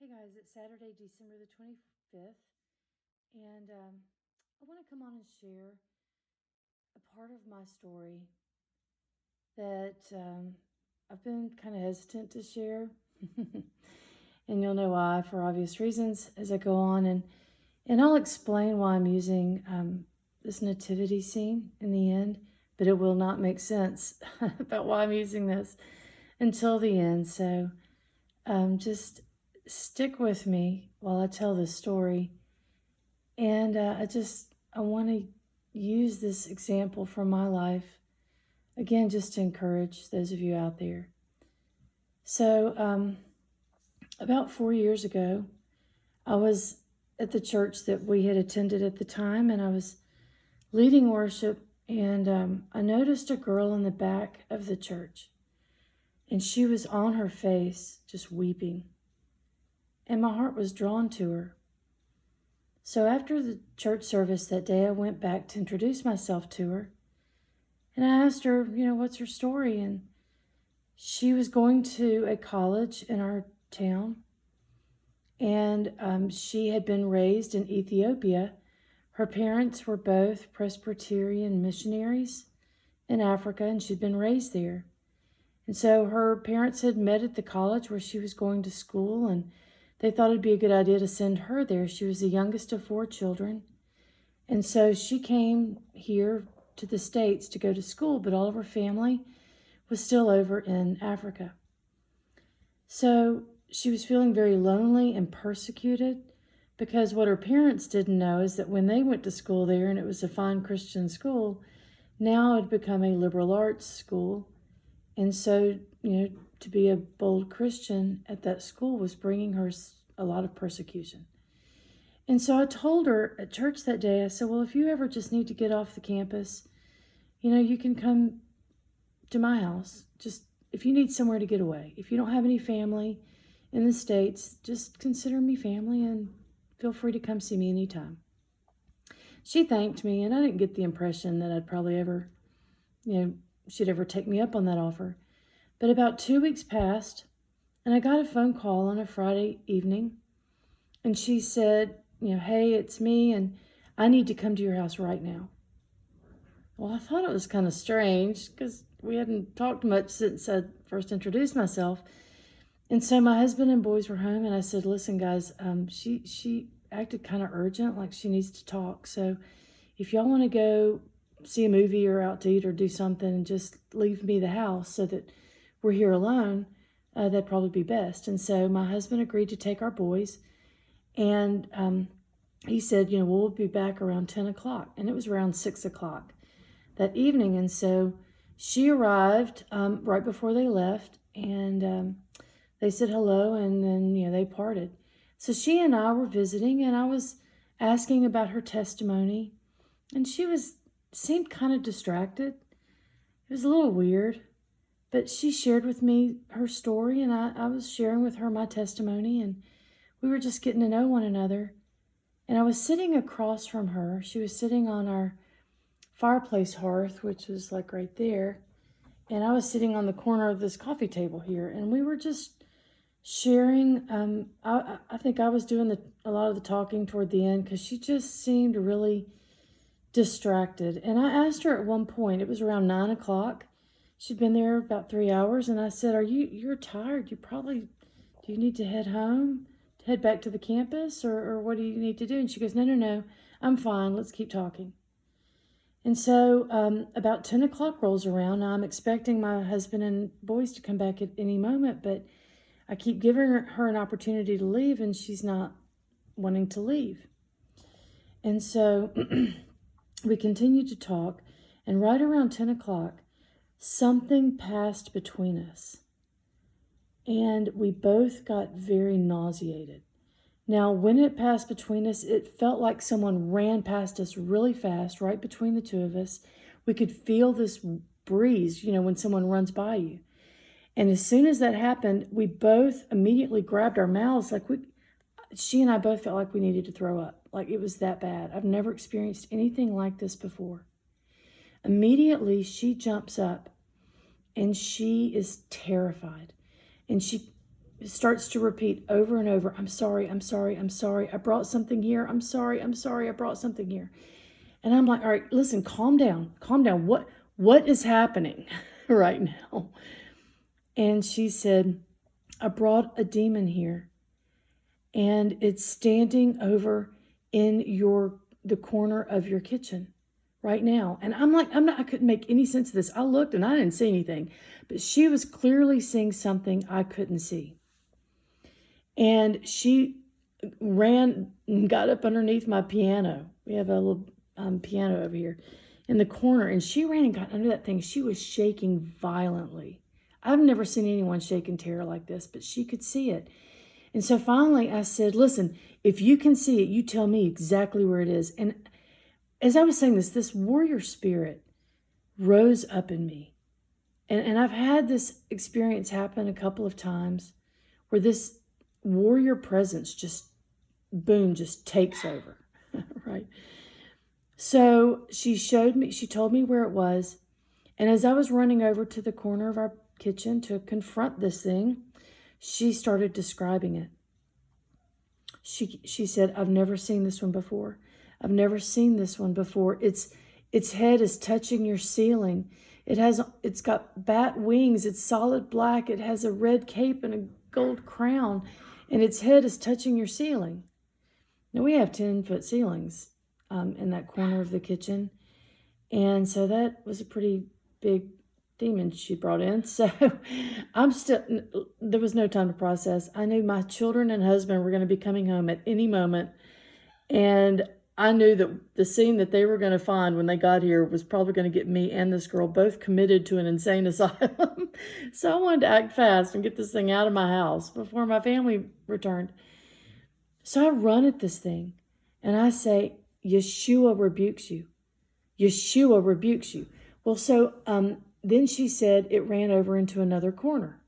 Guys, it's Saturday, December the 25th, and I want to come on and share a part of my story that I've been kind of hesitant to share. And you'll know why for obvious reasons as I go on, and I'll explain why I'm using this nativity scene in the end, but it will not make sense about why I'm using this until the end. So just stick with me while I tell this story. And I want to use this example from my life, again, just to encourage those of you out there. So about 4 years ago, I was at the church that we had attended at the time, and I was leading worship, and I noticed a girl in the back of the church, and she was on her face just weeping. And my heart was drawn to her. So after the church service that day, I went back to introduce myself to her. And I asked her, what's her story? And she was going to a college in our town. And she had been raised in Ethiopia. Her parents were both Presbyterian missionaries in Africa, and she'd been raised there. And so her parents had met at the college where she was going to school, and they thought it'd be a good idea to send her there. She was the youngest of 4 children. And so she came here to the States to go to school, but all of her family was still over in Africa. So she was feeling very lonely and persecuted, because what her parents didn't know is that when they went to school there, and it was a fine Christian school, now it had become a liberal arts school. And so, to be a bold Christian at that school was bringing her a lot of persecution. And so I told her at church that day, I said, well, if you ever just need to get off the campus, you can come to my house. Just if you need somewhere to get away. If you don't have any family in the States, just consider me family and feel free to come see me anytime. She thanked me, and I didn't get the impression that I'd probably ever, she'd ever take me up on that offer. But about 2 weeks passed, and I got a phone call on a Friday evening, and she said, hey, it's me, and I need to come to your house right now. Well, I thought it was kind of strange because we hadn't talked much since I first introduced myself. And so my husband and boys were home, and I said, listen, guys, she acted kind of urgent, like she needs to talk. So if y'all want to go see a movie or out to eat or do something, and just leave me the house so that we're here alone, that'd probably be best. And so my husband agreed to take our boys, and he said, we'll be back around 10 o'clock. And it was around 6 o'clock that evening. And so she arrived right before they left, and they said hello, and then, they parted. So she and I were visiting, and I was asking about her testimony, and she seemed kind of distracted. It was a little weird. But she shared with me her story, and I was sharing with her my testimony, and we were just getting to know one another. And I was sitting across from her. She was sitting on our fireplace hearth, which was like right there. And I was sitting on the corner of this coffee table here, and we were just sharing. I think I was doing a lot of the talking toward the end, because she just seemed really distracted. And I asked her at one point, it was around 9 o'clock. She'd been there about 3 hours, and I said, you're tired. Do you need to head home, to head back to the campus, or what do you need to do? And she goes, no, I'm fine. Let's keep talking. And so about 10 o'clock rolls around. Now I'm expecting my husband and boys to come back at any moment, but I keep giving her an opportunity to leave, and she's not wanting to leave. And so we continued to talk, and right around 10 o'clock, something passed between us, and we both got very nauseated. Now, when it passed between us, it felt like someone ran past us really fast, right between the two of us. We could feel this breeze, when someone runs by you. And as soon as that happened, we both immediately grabbed our mouths, she and I both felt like we needed to throw up. Like it was that bad. I've never experienced anything like this before. Immediately, she jumps up, and she is terrified. And she starts to repeat over and over, I'm sorry, I'm sorry, I'm sorry. I brought something here. I'm sorry, I'm sorry. I brought something here. And I'm like, all right, listen, calm down, calm down. What is happening right now? And she said, I brought a demon here, and it's standing over in the corner of your kitchen right now. And I'm like, I couldn't make any sense of this. I looked and I didn't see anything, but she was clearly seeing something I couldn't see. And she ran and got up underneath my piano. We have a little piano over here in the corner, and she ran and got under that thing. She was shaking violently. I've never seen anyone shake in terror like this, but she could see it. And so finally I said, listen, if you can see it, you tell me exactly where it is. And as I was saying this warrior spirit rose up in me. And I've had this experience happen a couple of times where this warrior presence just, boom, just takes over, right? So she told me where it was. And as I was running over to the corner of our kitchen to confront this thing, she started describing it. She said, I've never seen this one before. I've never seen this one before. Its head is touching your ceiling. It's got bat wings. It's solid black. It has a red cape and a gold crown, and its head is touching your ceiling. Now we have 10-foot ceilings in that corner of the kitchen, and so that was a pretty big demon she brought in. So there was no time to process. I knew my children and husband were going to be coming home at any moment, and I knew that the scene that they were going to find when they got here was probably going to get me and this girl both committed to an insane asylum. So I wanted to act fast and get this thing out of my house before my family returned. So I run at this thing and I say, Yeshua rebukes you. Yeshua rebukes you. Well, so then she said it ran over into another corner.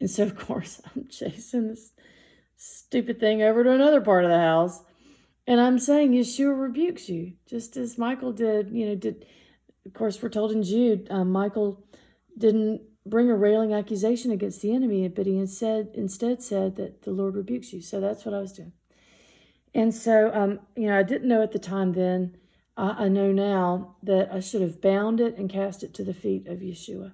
And so, of course, I'm chasing this stupid thing over to another part of the house. And I'm saying Yeshua rebukes you, just as Michael did. Of course, we're told in Jude, Michael didn't bring a railing accusation against the enemy, but he instead said that the Lord rebukes you. So that's what I was doing. And so, I didn't know at the time then. I know now that I should have bound it and cast it to the feet of Yeshua.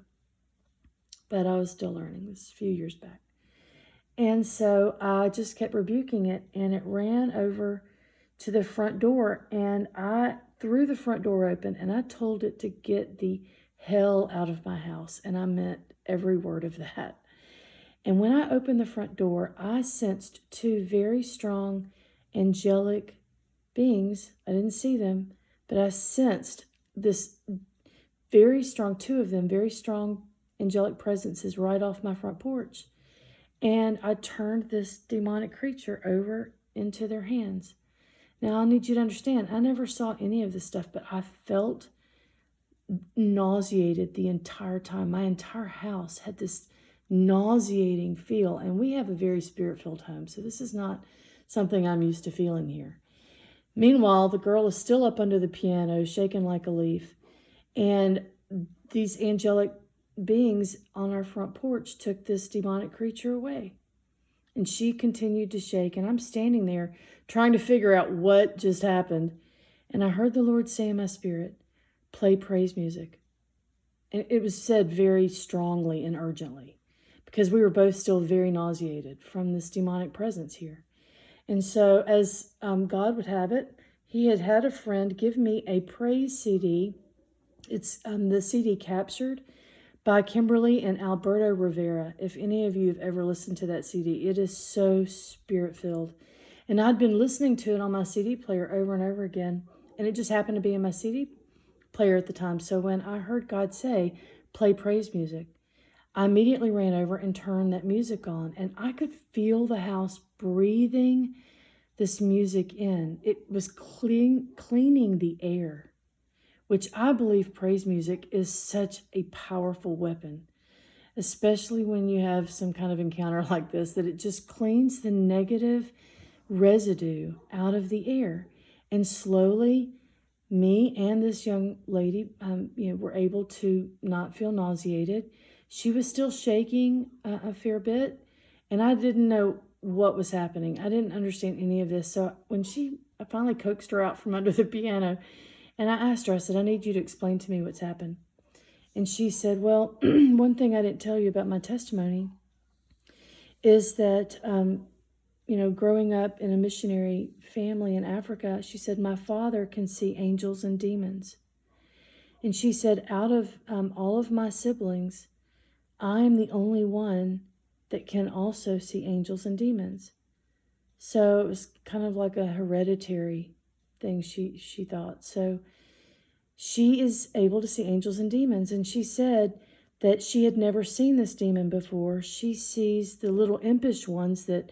But I was still learning. This a few years back. And so I just kept rebuking it, and it ran over to the front door, and I threw the front door open, and I told it to get the hell out of my house, and I meant every word of that. And when I opened the front door, I sensed two very strong angelic beings. I didn't see them, but I sensed this very strong, two of them, very strong angelic presences right off my front porch. And I turned this demonic creature over into their hands. Now, I need you to understand, I never saw any of this stuff, but I felt nauseated the entire time. My entire house had this nauseating feel, and we have a very spirit-filled home, so this is not something I'm used to feeling here. Meanwhile, the girl is still up under the piano, shaking like a leaf, and these angelic beings on our front porch took this demonic creature away. And she continued to shake, and I'm standing there trying to figure out what just happened. And I heard the Lord say in my spirit, play praise music. And it was said very strongly and urgently because we were both still very nauseated from this demonic presence here. And so as God would have it, he had a friend give me a praise CD. It's the CD Captured by Kimberly and Alberto Rivera. If any of you have ever listened to that CD, it is so spirit-filled. And I'd been listening to it on my CD player over and over again, and it just happened to be in my CD player at the time. So when I heard God say, play praise music, I immediately ran over and turned that music on, and I could feel the house breathing this music in. It was cleaning the air, which I believe praise music is such a powerful weapon, especially when you have some kind of encounter like this, that it just cleans the negative residue out of the air. And slowly, me and this young lady, were able to not feel nauseated. She was still shaking a fair bit, And I didn't know what was happening. I didn't understand any of this. So when I finally coaxed her out from under the piano, and I asked her, I said, I need you to explain to me what's happened. And she said, well, one thing I didn't tell you about my testimony is that, growing up in a missionary family in Africa, she said, my father can see angels and demons. And she said, out of all of my siblings, I'm the only one that can also see angels and demons. So it was kind of like a hereditary thing, she thought. So she is able to see angels and demons. And she said that she had never seen this demon before. She sees the little impish ones that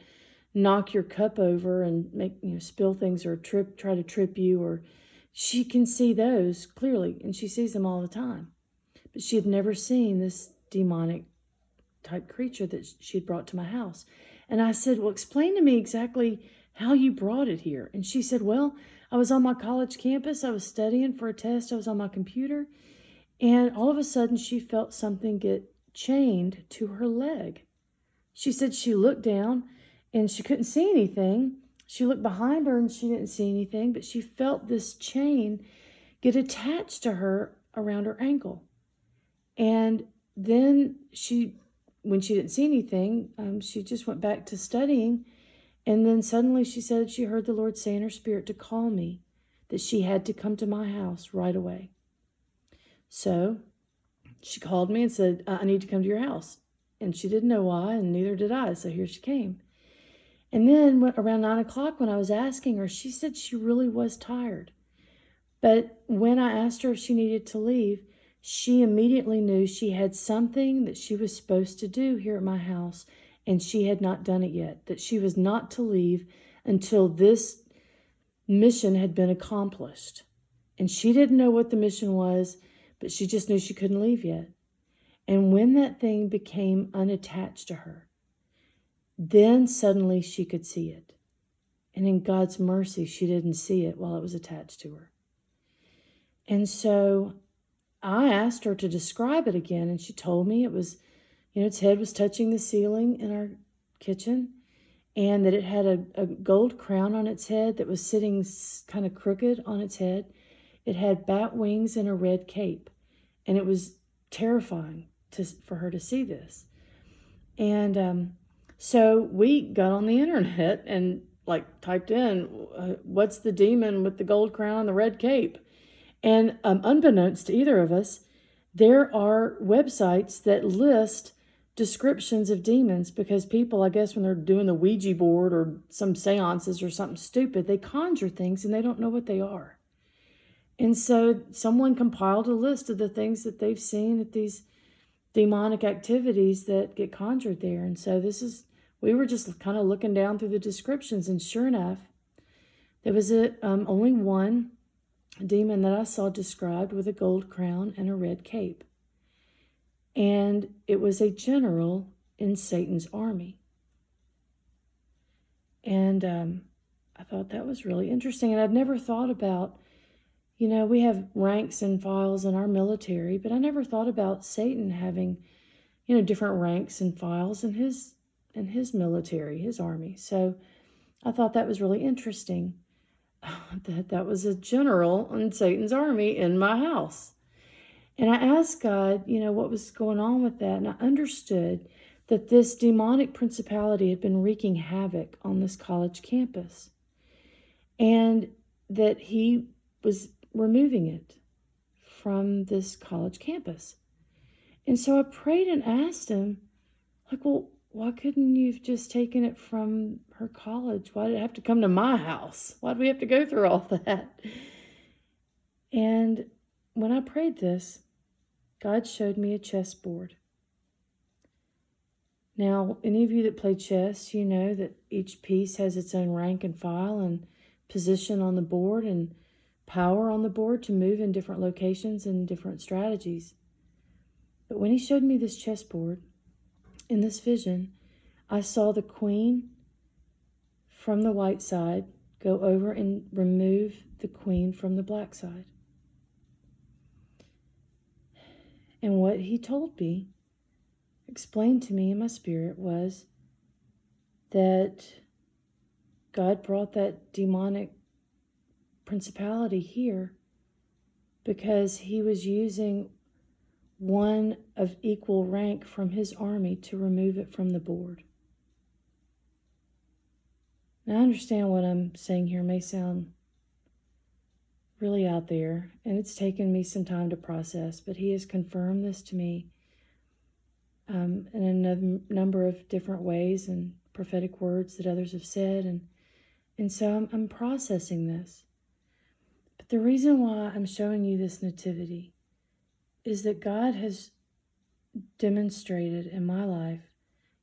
knock your cup over and make spill things or try to trip you, or she can see those clearly, and she sees them all the time. But she had never seen this demonic type creature that she had brought to my house. And I said, well, explain to me exactly how you brought it here. And she said, well, I was on my college campus. I was studying for a test. I was on my computer. And all of a sudden, she felt something get chained to her leg. She said she looked down and she couldn't see anything. She looked behind her and she didn't see anything, but she felt this chain get attached to her around her ankle. And then when she didn't see anything, she just went back to studying. And then suddenly she said she heard the Lord say in her spirit to call me, that she had to come to my house right away. So she called me and said, I need to come to your house. And she didn't know why, and neither did I. So here she came. And then around 9 o'clock, when I was asking her, she said she really was tired. But when I asked her if she needed to leave, she immediately knew she had something that she was supposed to do here at my house, and she had not done it yet, that she was not to leave until this mission had been accomplished. And she didn't know what the mission was, but she just knew she couldn't leave yet. And when that thing became unattached to her, then suddenly she could see it. And in God's mercy, she didn't see it while it was attached to her. And so I asked her to describe it again, and she told me it was, its head was touching the ceiling in our kitchen, and that it had a gold crown on its head that was sitting kind of crooked on its head. It had bat wings and a red cape, and it was terrifying for her to see this. And so we got on the internet and typed in, what's the demon with the gold crown and the red cape? And unbeknownst to either of us, there are websites that list descriptions of demons, because people, I guess, when they're doing the Ouija board or some seances or something stupid, they conjure things and they don't know what they are. And so someone compiled a list of the things that they've seen at these demonic activities that get conjured there. And so we were just kind of looking down through the descriptions, and sure enough, there was only one demon that I saw described with a gold crown and a red cape. And it was a general in Satan's army. And I thought that was really interesting. And I'd never thought about, we have ranks and files in our military, but I never thought about Satan having, different ranks and files in his military, his army. So I thought that was really interesting. That was a general in Satan's army in my house. And I asked God, what was going on with that. And I understood that this demonic principality had been wreaking havoc on this college campus, and that he was removing it from this college campus. And so I prayed and asked him, well, why couldn't you have just taken it from her college? Why did it have to come to my house? Why did we have to go through all that? And when I prayed this, God showed me a chessboard. Now, any of you that play chess, you know that each piece has its own rank and file and position on the board and power on the board to move in different locations and different strategies. But when he showed me this chessboard, in this vision, I saw the queen from the white side go over and remove the queen from the black side. And what he told me, explained to me in my spirit, was that God brought that demonic principality here because he was using one of equal rank from his army to remove it from the board. Now, I understand what I'm saying here may sound really out there, and it's taken me some time to process, but he has confirmed this to me in a number of different ways and prophetic words that others have said, and so I'm processing this. But the reason why I'm showing you this nativity is that God has demonstrated in my life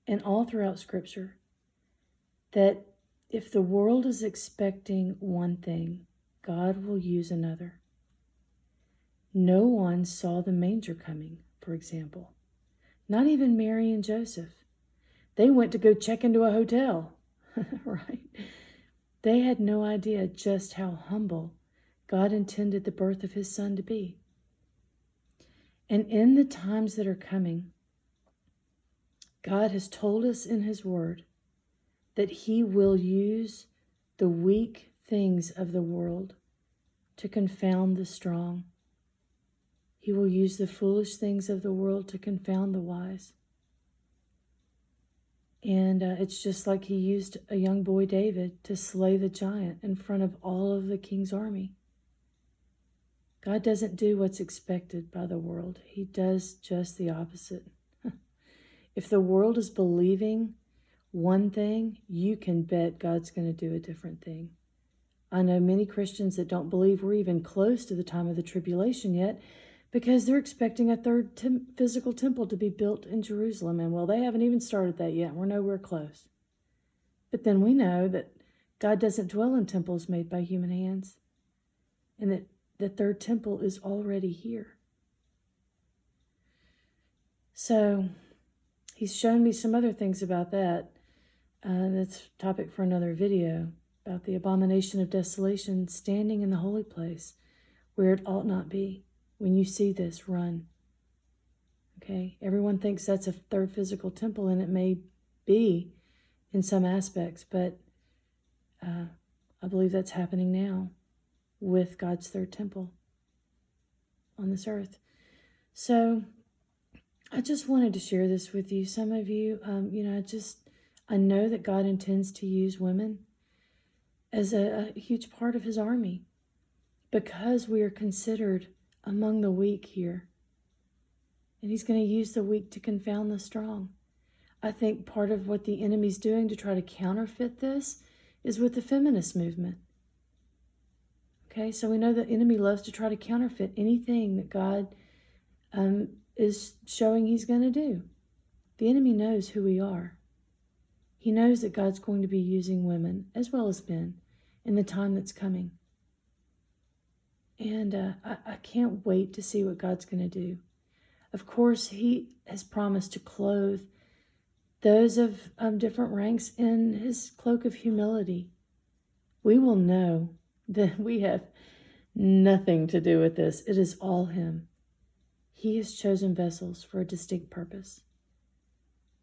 and all throughout Scripture that if the world is expecting one thing, God will use another. No one saw the manger coming, for example. Not even Mary and Joseph. They went to go check into a hotel, right? They had no idea just how humble God intended the birth of his son to be. And in the times that are coming, God has told us in his word that he will use the weak things of the world to confound the strong. He will use the foolish things of the world to confound the wise. And it's just like he used a young boy David to slay the giant in front of all of the king's army. God doesn't do what's expected by the world. He does just the opposite. If the world is believing one thing, you can bet God's going to do a different thing. I know many Christians that don't believe we're even close to the time of the tribulation yet because they're expecting a third physical temple to be built in Jerusalem. And well, they haven't even started that yet. We're nowhere close. But then we know that God doesn't dwell in temples made by human hands, and that the third temple is already here. So he's shown me some other things about that. That's a topic for another video, about the abomination of desolation standing in the holy place where it ought not be. When you see this, run. Okay? Everyone thinks that's a third physical temple, and it may be in some aspects, but I believe that's happening now with God's third temple on this earth. So I just wanted to share this with you. Some of you, I know that God intends to use women as a huge part of his army because we are considered among the weak here. And he's going to use the weak to confound the strong. I think part of what the enemy's doing to try to counterfeit this is with the feminist movement. Okay, so we know the enemy loves to try to counterfeit anything that God is showing he's going to do. The enemy knows who we are. He knows that God's going to be using women as well as men in the time that's coming. And I can't wait to see what God's going to do. Of course, he has promised to clothe those of different ranks in his cloak of humility. We will know that we have nothing to do with this. It is all him. He has chosen vessels for a distinct purpose.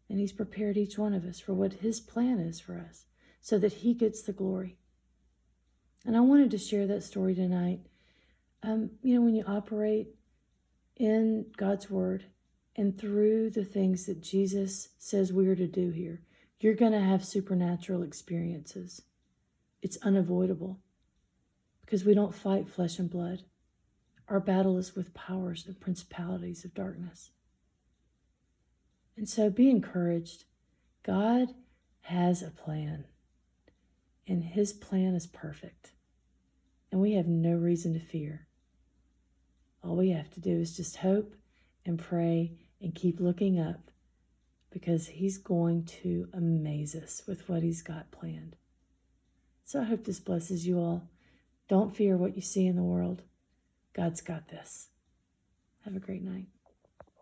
And he's prepared each one of us for what his plan is for us so that he gets the glory. And I wanted to share that story tonight. When you operate in God's word and through the things that Jesus says we are to do here, you're going to have supernatural experiences. It's unavoidable because we don't fight flesh and blood. Our battle is with powers and principalities of darkness. And so be encouraged. God has a plan, and his plan is perfect. And we have no reason to fear. All we have to do is just hope and pray and keep looking up, because he's going to amaze us with what he's got planned. So I hope this blesses you all. Don't fear what you see in the world. God's got this. Have a great night.